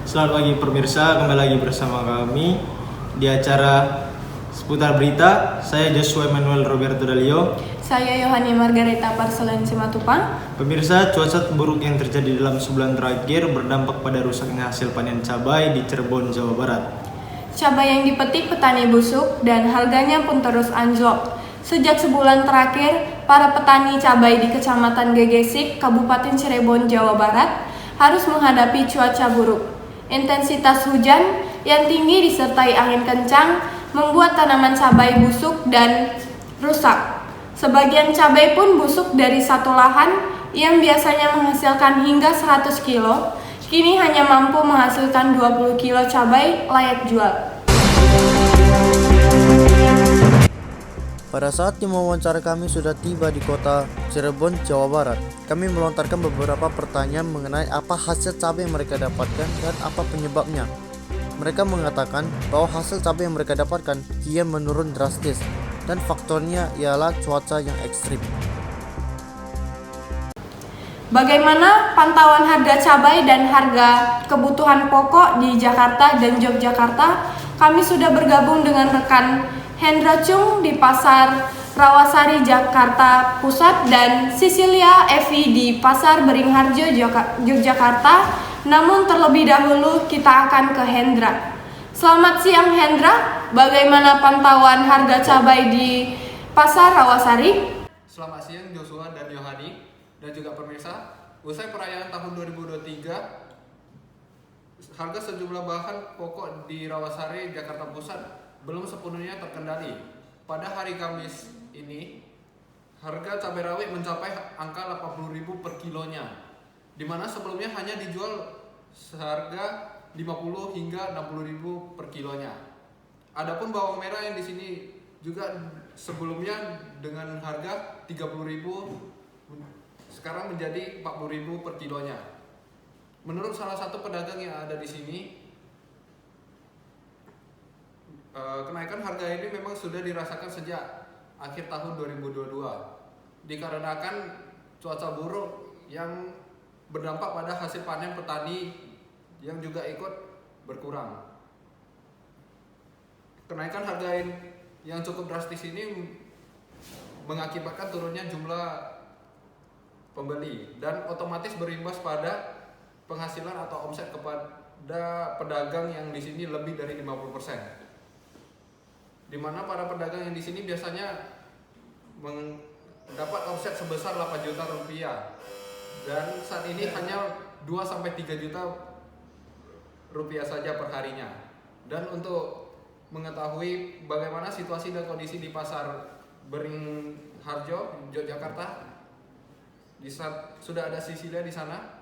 Selamat pagi pemirsa, kembali lagi bersama kami di acara seputar berita. Saya Joshua Emmanuel Roberto Dalio. Saya Yohani Margareta Parselan Simatupang. Pemirsa, cuaca buruk yang terjadi dalam sebulan terakhir berdampak pada rusaknya hasil panen cabai di Cirebon, Jawa Barat. Cabai yang dipetik petani busuk dan harganya pun terus anjlok. Sejak sebulan terakhir, para petani cabai di Kecamatan Gegesik, Kabupaten Cirebon, Jawa Barat harus menghadapi cuaca buruk. Intensitas hujan yang tinggi disertai angin kencang membuat tanaman cabai busuk dan rusak. Sebagian cabai pun busuk dari satu lahan yang biasanya menghasilkan hingga 100 kilo, kini hanya mampu menghasilkan 20 kilo cabai layak jual. Pada saat wawancara kami sudah tiba di kota Cirebon, Jawa Barat. Kami melontarkan beberapa pertanyaan mengenai apa hasil cabai yang mereka dapatkan dan apa penyebabnya. Mereka mengatakan bahwa hasil cabai yang mereka dapatkan kian menurun drastis dan faktornya ialah cuaca yang ekstrim. Bagaimana pantauan harga cabai dan harga kebutuhan pokok di Jakarta dan Yogyakarta? Kami sudah bergabung dengan rekan Hendra Chung di Pasar Rawasari, Jakarta Pusat, dan Sisilia Evi di Pasar Beringharjo, Yogyakarta. Namun terlebih dahulu kita akan ke Hendra. Selamat siang Hendra, bagaimana pantauan harga cabai di Pasar Rawasari? Selamat siang Joshua dan Yohani dan juga pemirsa. Usai perayaan tahun 2023, harga sejumlah bahan pokok di Rawasari, Jakarta Pusat belum sepenuhnya terkendali. Pada hari Kamis ini, harga cabai rawit mencapai angka 80.000 per kilonya, di mana sebelumnya hanya dijual seharga 50 hingga 60.000 per kilonya. Adapun bawang merah yang di sini juga sebelumnya dengan harga 30.000 sekarang menjadi 40.000 per kilonya. Menurut salah satu pedagang yang ada di sini, kenaikan harga ini memang sudah dirasakan sejak akhir tahun 2022 dikarenakan cuaca buruk yang berdampak pada hasil panen petani yang juga ikut berkurang. Kenaikan harga yang cukup drastis ini mengakibatkan turunnya jumlah pembeli dan otomatis berimbas pada penghasilan atau omset kepada pedagang yang di sini lebih dari 50%. Di mana para pedagang yang di sini biasanya mendapat omset sebesar 8 juta rupiah dan saat ini hanya 2 sampai 3 juta rupiah saja per harinya. Dan untuk mengetahui bagaimana situasi dan kondisi di Pasar Beringharjo, Yogyakarta, sudah ada Sisilia di sana.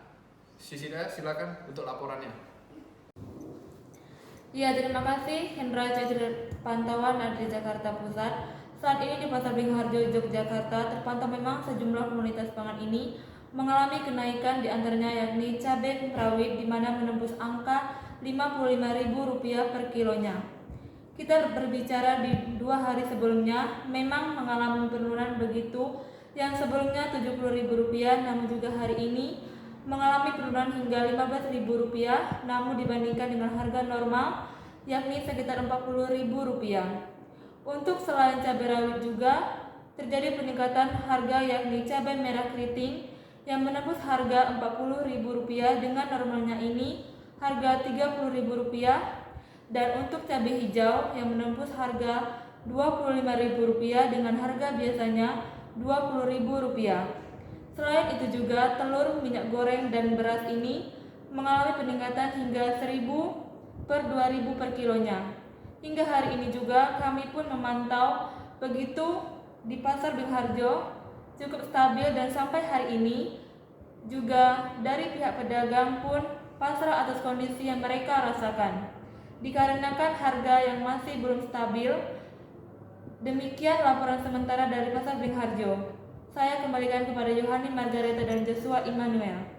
Sisilia, silakan untuk laporannya. Ya, terima kasih Hendra Cahyo pantauan dari Jakarta Pusat. Saat ini di Pasar Beringharjo, Yogyakarta terpantau memang sejumlah komoditas pangan ini mengalami kenaikan, di antaranya yakni cabai rawit di mana menembus angka Rp55.000 per kilonya. Kita berbicara di 2 hari sebelumnya memang mengalami penurunan begitu, yang sebelumnya Rp70.000 namun juga hari ini mengalami penurunan hingga Rp15.000 namun dibandingkan dengan harga normal yakni sekitar Rp40.000. Untuk selain cabai rawit juga terjadi peningkatan harga yakni cabai merah keriting yang menembus harga Rp40.000 dengan normalnya ini harga Rp30.000, dan untuk cabai hijau yang menembus harga Rp25.000 dengan harga biasanya Rp20.000. Selain itu juga telur, minyak goreng, dan beras ini mengalami peningkatan hingga 1.000 per 2.000 per kilonya. Hingga hari ini juga kami pun memantau begitu di Pasar Beringharjo cukup stabil, dan sampai hari ini juga dari pihak pedagang pun pasrah atas kondisi yang mereka rasakan dikarenakan harga yang masih belum stabil. Demikian laporan sementara dari Pasar Beringharjo. Saya kembalikan kepada Yohani Margareta dan Joshua Immanuel.